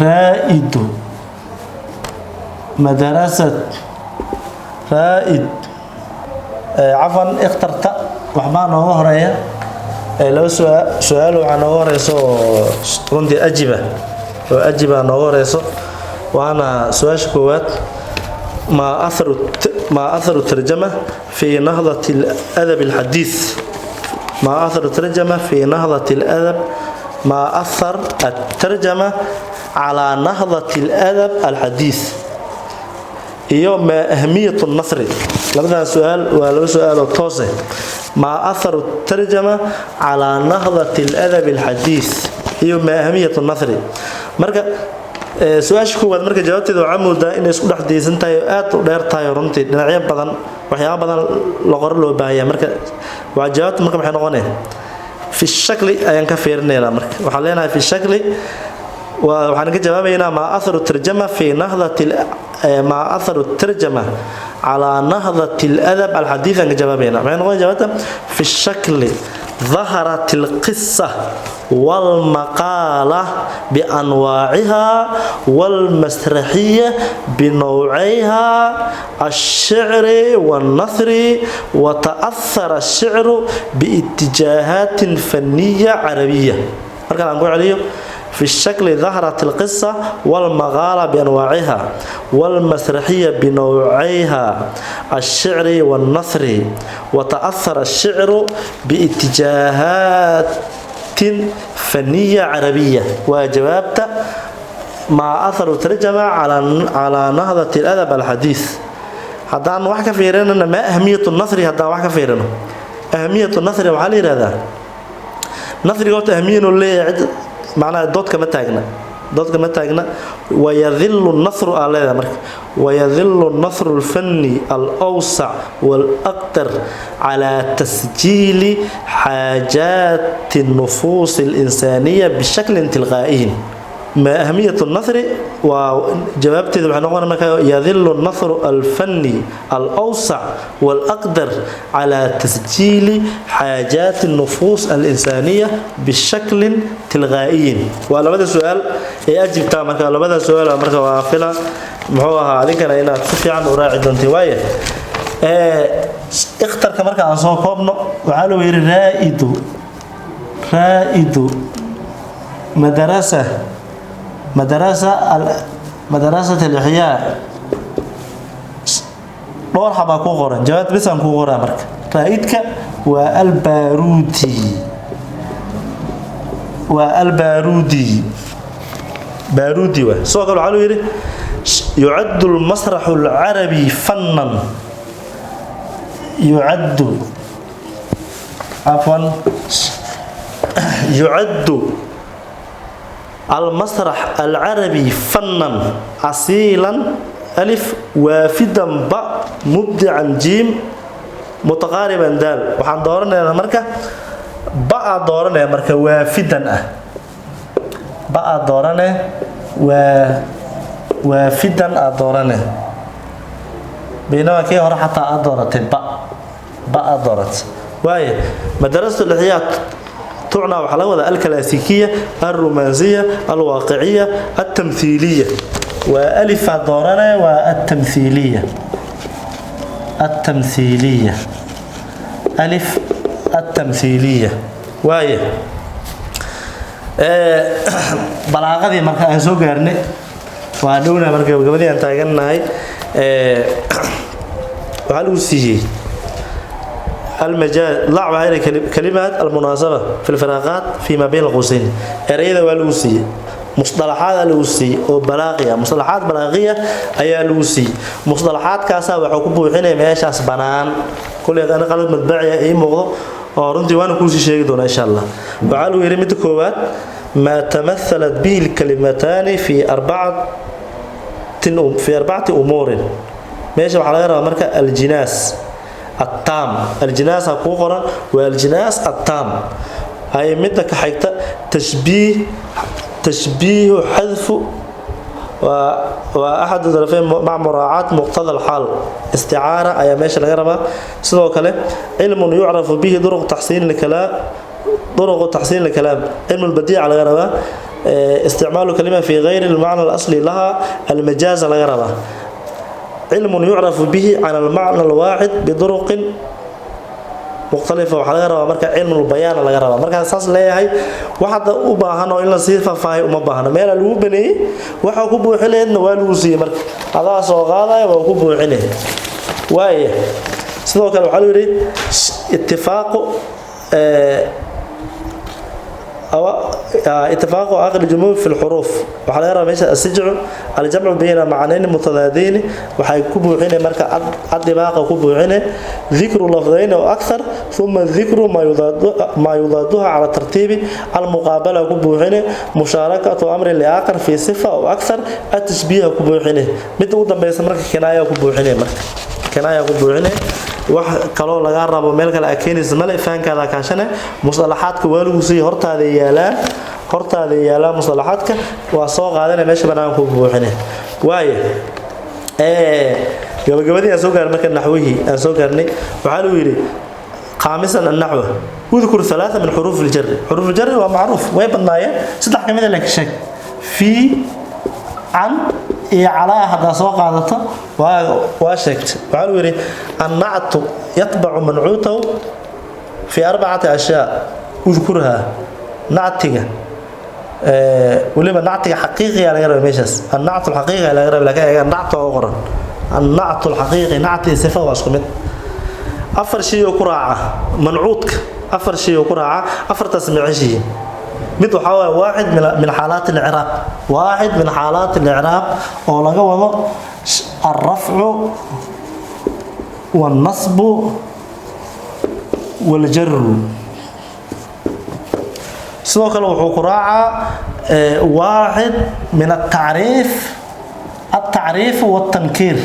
رائد مدرسة رائد عفوا اخترت وحبان وهرية لو سؤال عن وهريسو رندي أجيبة عن وهريسو وأنا سؤال شكوات ما أثر الترجمة في نهضة الأدب الحديث ما أثر الترجمة في نهضة الأدب ما أثر الترجمة على نهضة الأدب الحديث يوم أهمية النثر لبدا سؤال ولو سؤال التوسع ما أثر الترجمة على نهضة الأدب الحديث يوم أهمية النثر مركا سؤال كوwaad marka jawaabteedu waxaa moodaa inay isku dhex diisan tahay aad u dheer tahay runtii dhinacyo badan waxyaabo badan la qor loo baahan marka waa jawaabtu marka maxay noqonaysaa fi shakli ayaan ka fiirinaynaa marka waxaan leenahay fi shakli waxaan ka jawaabaynaa ma atharu tarjama fi nahdati ma atharu tarjama ala nahdati al-adab al-hadith aan ka jawaabaynaa maxay noqonaysaa jawaabta fi shakli ظهرت القصة والمقالة بأنواعها والمسرحية بنوعيها الشعر والنثر وتأثر الشعر باتجاهات فنية عربية في الشكل ظهرت القصة والمقالة بأنواعها والمسرحية بنوعيها الشعر والنثر وتأثر الشعر باتجاهات فنية عربية وجوابت ما أثر ترجمة على نهضة الأدب الحديث هذا واحد كفيرنا ما أهمية النثر هذا واحد كفيرنا أهمية النثر وعلي هذا نثر قلت أهمية اللي معناه دوت كما تاجنا ويذل النثر على مرك ويذل النثر الفني الأوسع والأكثر على تسجيل حاجات النفوس الإنسانية بشكل تلقائي ما أهمية النثر وجوابت يذل النثر الفني الأوسع والأقدر على تسجيل حاجات النفوس الإنسانية بشكل تلقائي وعلى هذا السؤال أجيب تامك على هذا السؤال أمرك وافلة محوها عليك لأنها تفي عن أراعد انتواية اختر كمرك عن صوب قبنا وعلو رائد مدرسة الإحياء دور حبا كو قران جواب بس ان كو قران marka رائدك والبارودي سو قال علو يري يعد المسرح العربي فنا يعد المسرح العربي فنا أصيلا ألف وافدا باء مبدعا جيم متقاربا دال وحان دورنا مركا باء دورنا مركا وافدا باء دورنا وافدا دورنا بينما كي هور حتى أدورت باء دورت واي مدرسة الإحياء تعنى وحلاوة الكلاسيكية الرومانسية الواقعية التمثيلية وألف دورنا والتمثيلية ألف التمثيلية وايه بلاغة marka aan soo gaarnay waa dhowna marka gabadhii aan taaganahay waxa lagu siiyay المجال ضع هذه كلمات المناسبة في الفراغات فيما بين القوسين أريد والوسي مصطلحات الوسي أو بلاغية مصطلحات بلاغية أي الوسي مصطلحات كاسة وحكومة حين ماشاس بنان كل أنا قالوا متبعية أي موضوع ورندي وأنا كل شيء دون إن شاء الله وعلوا يرمي كوات ما تمثلت به الكلمتان في أربعة أمور ماشي على غير مركز الجناس التام الجناس كوقرا والجناس التام هاي مدة كحيكتا تشبيه حذف وأحد الظرفين مع مراعاة مقتضى الحال استعارة أي ماشي لغربة سلو كله علم يعرف به طرق تحسين الكلام علم البديع على غربة استعمال كلمة في غير المعنى الأصلي لها المجاز على غربة علم يعرف به عن المعنى الواحد بطرق مختلفة وحلا غربة مركا علم البيان على غربة مركا أساس ليهاي واحد أباهنا إلا صفة فاي وما باهنا ميلا لو بني waxa ku buuxineen waa lagu siiyay marka adaa soo qaaday waa ku buuxinay waay sidoo kale waxa la yiri ittifaaq اتفاق آخر الجمهور في الحروف وحلا يرى ماشي السجع الجمع بين معنيين متضادين وحيكون هنا مركا الدماغ كوب هنا ذكر لفظين أو أكثر ثم ذكر ما يضادها على ترتيب المقابلة كوب هنا مشاركة أمر لآخر في صفة أو أكثر التشبيه كوب هنا مثل ودم بيسمرك كناية كوب هنا مركا كناية كوب هنا wax kale laga rabo meel kale akeenis male faankaada kaashana musalaxaadka waaligu si hortaada yaala musalaxaadka waa soo qaadana meesha banaanka ku buuxinay waaye gabagabadii aan soo gaarnay marka naxwihi aan soo gaarnay waxa uu yiri qaamisan an-nahwa udhkur thalatha min huruf al-jar huruf al-jar waa macruuf way badnaayeen saddex kamid ah laakiin sheeg fi an على هذا سوق قادته واشكت وقالوا يري النعت يتبع منعوته في 4 أشياء اذكرها نعتك ولما نعتك حقيقي على غير ميشس النعت الحقيقي على غير لكن النعت أخرى النعت الحقيقي نعت صفة واسقمت أفر شيء قراعة منعوتك أفر شيء قراعة أفر تسمع شيء mid waxa waa واحد من حالات الإعراب واحد من حالات الإعراب oo laga wado الرفع والنصب والجر سو kale wuxuu ku raaca واحد من التعريف والتنكير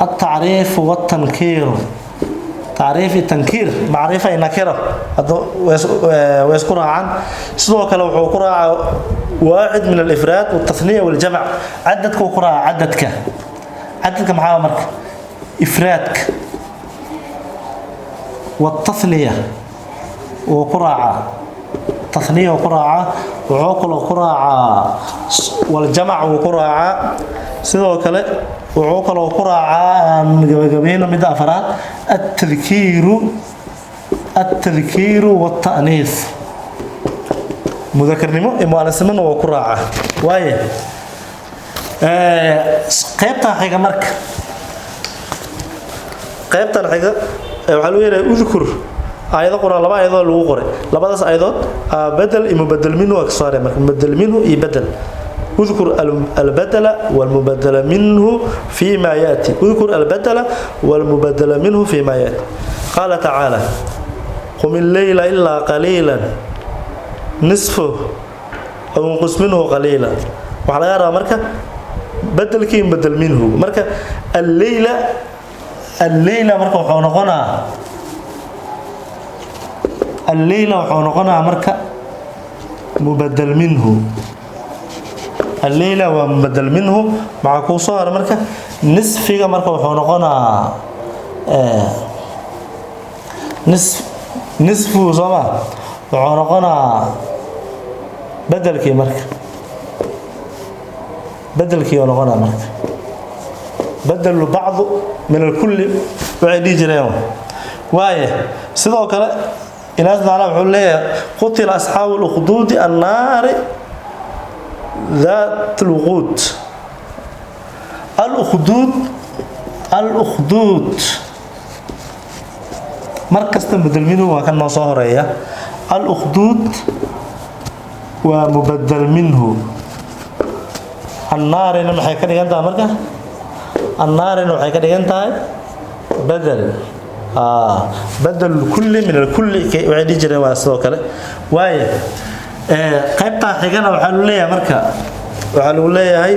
التعريف والتنكير تعريف التنكير معرفة نكرة ويذكرها عن سلوك لو قراءة واحد من الإفراد والتثنية والجمع عددك وقراءة عددك معها مرك إفرادك والتثنية وقراءة تثنية وقراءة وعقل وقراءة والجمع وقراءة سلوك وعقل وقراءة جميعنا من أفراد التذكير والتأنيث مذكر نمو مؤنث منه وقراءة وايه قيبتها حاجة مرك قيبتها حاجة وحلو يرى أذكر أيضا قرأ لبا أيضا لو قرأ لبا أيضا بدل مبدل منه أكثر مرك مبدل منه يبدل اذكر البدل والمبدل منه فيما يأتي اذكر البدل والمبدل منه فيما يأتي قال تعالى قم الليل إلا قليلا نصفه أو انقص منه قليلا وعلى غير مركة بدل كين بدل منه مركة الليلة مركة وحونقنا مركة مبدل منه الليلة ومبدل منه مع كوصار مركة نصفه مركة وحونقنا نصفه زما وحونقنا بدل كي مركة ونقنا مركة بدل بعض من الكل وعدي جريهم وايه سيدو كلا إناس نعلم وحول ليه قتل أصحاب الأخدود النار ذات الوقود الأخدود مركز تبدل منه وكان مصهرية الأخدود ومبدل منه النار إنه حيكون ينتهي مركز النار إنه حيكون ينتهي بدل الكل من الكل وعدي جري واسلو كله واي قيبتا حيغنا waxaa leeyahay marka waxaa leeyahay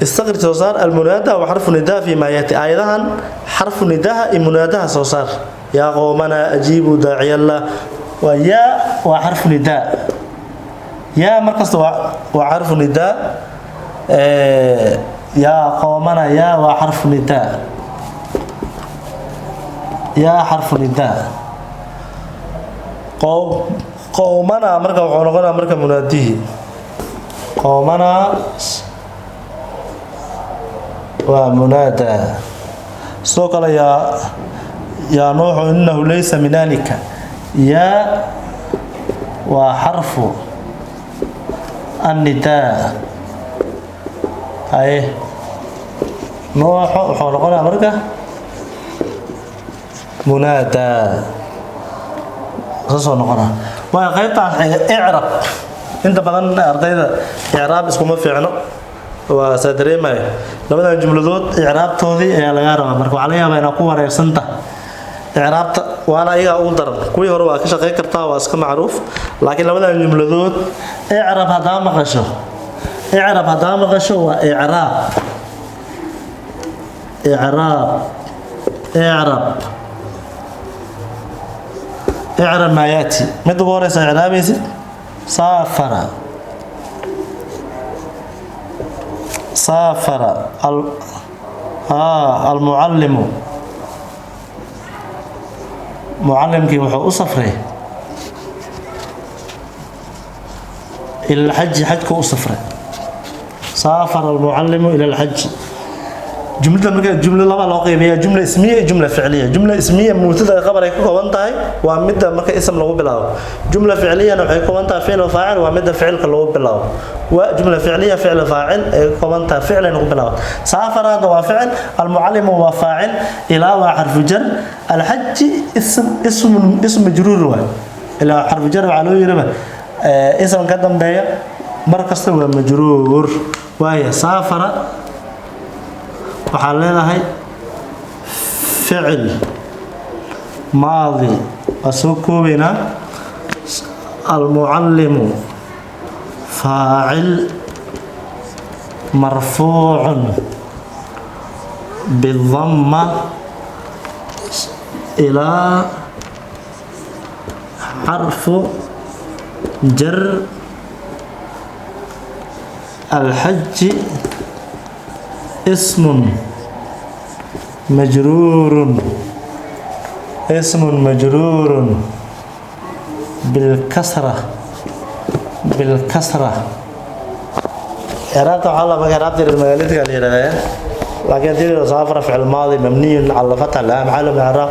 استغرق صوصار المنادى وحرف النداء فيما ياتي ايضا حرف النداء المنادى صوصار يا قومنا اجيبوا داعي الله ويا وحرف النداء يا مركز وحرف نداء يا قومنا يا وحرف نداء يا حرف نداء قومنا مركز وحنقنا مركز مناديه قومنا ومنادى سوق يا نوح إنه ليس من أهلك يا وحرف النداء أي نوح وحنقنا مركز منادى خصوصا نقرأ وقيت اعرب انت بدن ardayda i'raab iskuma fiicno waa sadreemay labada jumladood i'raabtoodii ayaa laga rabaa marka waxa laga yaabaa inaad ku wareersanta i'raabta waana ayaga ugu daran kuwii hore waa ka shaqeyn kartaa waa iska macruuf laakiin labada jumladood i'raab hadaa maqasho waa i'raab ما ياتي مد غوريس إعرابيسي سافر المعلم معلمكي وحو أصفره إلى الحج حجك أصفره سافر المعلم إلى الحج جملة لبا لو قيبيها جملة اسمية جملة فعلية جملة اسمية مبتدأ خبر ay ku kooban tahay waa mid marka ism lagu bilaabo jumla ficliyan waxay ku kooban tahay ficil oo faacil waa mid ficilka lagu bilaabo waa jumla ficliya ficil faacil ay ku kooban tahay ficil lagu bilaabo saafara waa ficil المعلم waa faacil ila waa xarfu jar الحج اسم majruur waa ila xarfu jar waa loo yiraba ism ka dambeeya mar kasta waa majruur waaya saafara waxaan leedahay ficil maadi asoo koobina المعلم فاعل مرفوع بالضمة إلى حرف جر الحج اسم مجرور بالكسرة إعرابته على ما إعرابته المجالات قال لي لكن تيجي صافرة فعل ماضي مبني على فتح الآن على إعراب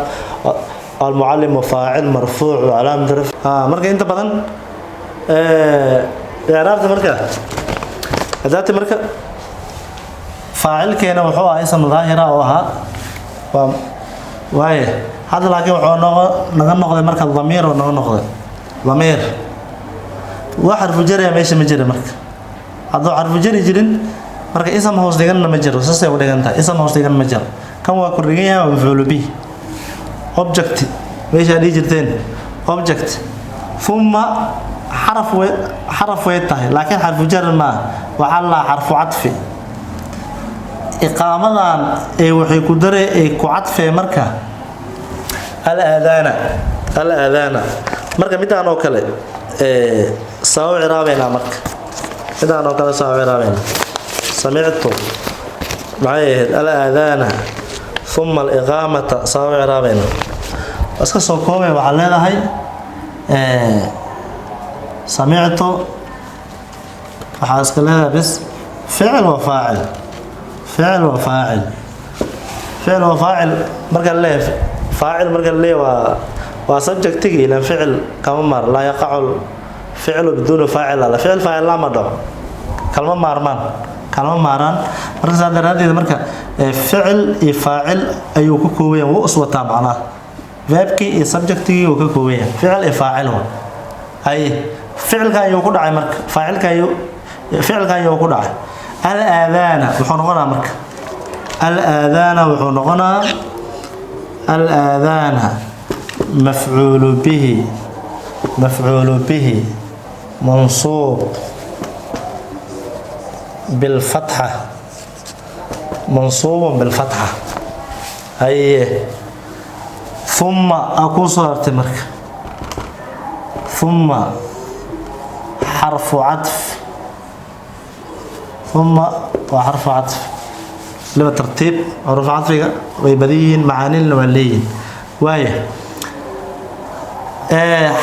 المعلم فاعل مرفوع وعلامة رفع مركز أنت بدن إعرابته مركز أداة مركز فاعل كينا وحوها اسم ظاهرة وها واي هذا لكن وحوها نغنقضي مركز ضمير ونغنقضي ضمير وحرف جري ماشي مجري مركز هذا حرف جري جرين مركز اسم هوس ديغن مجري وساسي وديغنتا اسم هوس ديغن مجري كم وكرغيها ومفعول به object ماشي هذه جرتين object ثم حرف ويتاهي لكن حرف جر ما وحال حرف عطف إقامتان waxay ku daree ku cadfay marka al-adana marka midaan oo kale soo ciraabeena marka midaan oo kale soo ciraabeena sami'tu معي al-adana thumma al-iqamata soo ciraabeena aska soo koobay waxa leedahay sami'tu waxa iska leedahay bas فعل وفاعل فعل وفاعل مركا ليه فاعل مركا ليه وسبجكت إلى فعل كما مر لا يقع الفعل بدون فاعل لا فعل لا مدعو كلمة ماران مركا هذا هذه مركا فعل فاعل أيوه كوكوية وأسوة معناه فابكي سبجكتي وكوكوية فعل فاعل هو أي فعل كان يقول على مركا فعل كان يقول على الآذان وحنقنا مركا الآذان وحنقنا الآذان مفعول به منصوب بالفتحة أي ثم أكون صارت مركا ثم حرف عطف ثم وحرف عطف لما ترتيب حروف عطفك ويبدين معاني الوليين وهي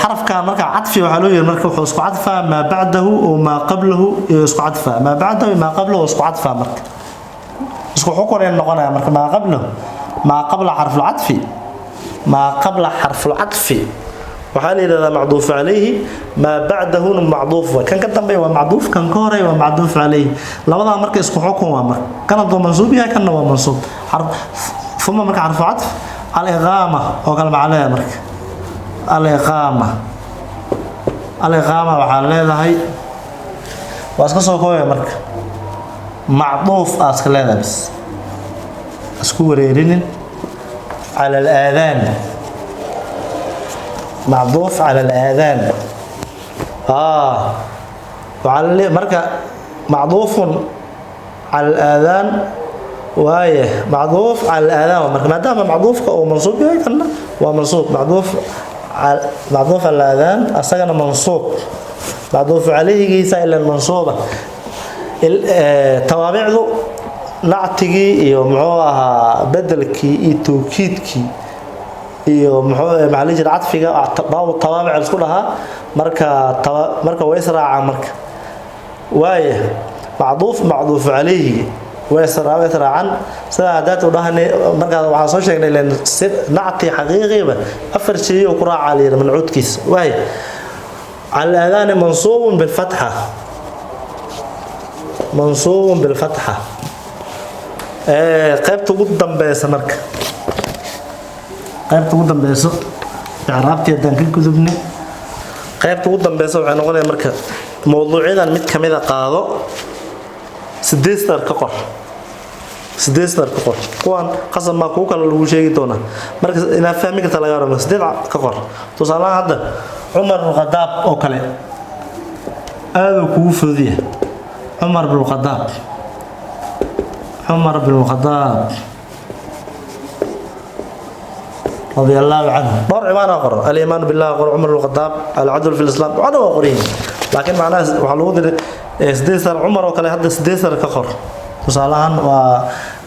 حرف كان مركب عطفي وحلوي مركب وسق عطفه ما بعده وما قبله يسق عطفه ما بعده وما قبله وسق عطفه مركب اسكو حكون النقطه مركب ما قبله ما قبل حرف العطف ما قبل حرف العطف وحال إذا معطوف عليه ما بعده معطوف كان كدنبي ومعطوف كان كوري ومعطوف عليه لبدا marka isku xukun waa mar kana doo mansuub yahay kana waa mansuub harf thumma marka harf atf al iqama oo kala macnaheedu marka al iqama waxa leedahay waa iska soo kooyay marka معطوف aska leedahay bas isku wareerinin على الآذان معطوف على الآذان وعلى مركا معطوف على الآذان وهي معطوف على الآذان مركا ما دام معطوف أو منصوب كنا ومنصوب معطوف على الآذان أصلا منصوب معطوف عليه جيسا إلى المنصوبة توابعه نعتقي iyo muxuu ahaa bedelkii iyo tawkiidkii iyo muxuu macallin jir cadfiga tawaabic isku dhaha marka way israaca marka waaye macduuf alayhi way israacan sida hadaad u dhahanay marka waxa soo sheegnay leen nacti xaqiiqiba afar shay oo ku raaca leeyahay mancuudkiis waaye al adhan mansub bil fatha منصوب بالفتحة قيبت قدام بيس مرك قيبت قدام بيس عرفت يدان كل كذبني قيبت قدام بيس وحنا نقول يا مرك موضوعنا المد كمذا قاضو سديستر كقر كوان قسم ما كوكا لو شيء دونا مرك إن فهمك تلاقي رمز سديد كقر توصل هذا عمر بن الخطاب أو كله هذا كوف ذي عمر بن الخطاب رضي الله عنه دور عمان آخر الإيمان بالله قر عمر بن الخطاب العدل في الإسلام وأنا وقرين لكن معناه وحلود سديسر عمر وكله هذا سديسر كقر وصالحان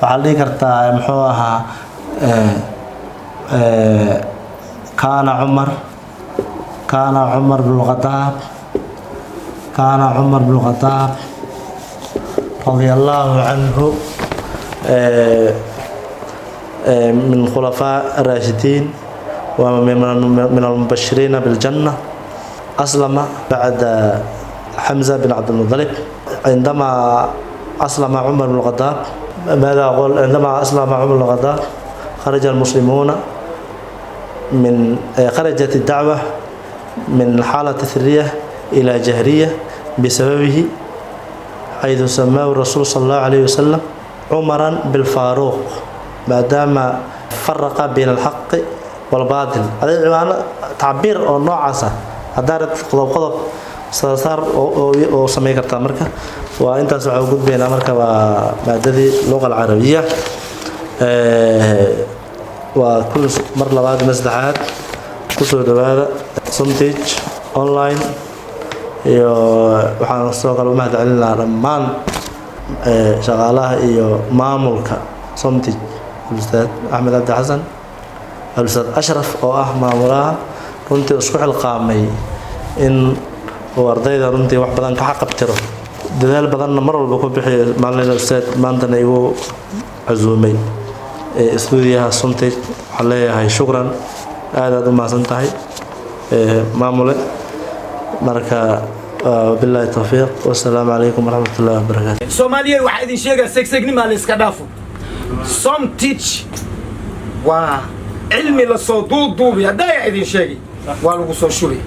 وعلي كرتا محوها كان عمر بن الخطاب رضي الله عنه من الخلفاء الراشدين ومن المبشرين بالجنة أسلم بعد حمزة بن عبد المطلب عندما أسلم عمر بن الخطاب ماذا أقول عندما أسلم عمر بن الخطاب خرج المسلمون خرجت الدعوة من حالة ثرية إلى جهرية بسببه حيث سماه الرسول صلى الله عليه وسلم عمرا بالفاروق ما دام فرق بين الحق والباطل هذا تعبير أو نوع عسى هدارت قضب صار أو سمي كرتا مركا وأنت سعود بين أمريكا ومادة اللغة العربية وكل مرة بعد مسدحات كسر هذا سنتج أونلاين waxaan soo kala mahad celinaa dhammaan shaqaalaha iyo maamulka somtij ustaad Axmed Abdi Xasan ustaad Ashraf oo ah maamulaha runtii isku xilqaamay in ardayda runtii wax badan ka xaqabtiro dadaal badanna mar walba ku bixiyo maalin ustaad maantana igu azuumay istuudiyaha somtij waxaan leeyahay shukran aad u mahadsan tahay maamule marka بالله التوفيق والسلام عليكم ورحمة الله وبركاته. Soomaaliya waxa idin sheegay segsegnimaa la iska dhaafo. Somtij waa cilmi la soo duuduubay hadaa idin sheegay waa lagu soo shubay.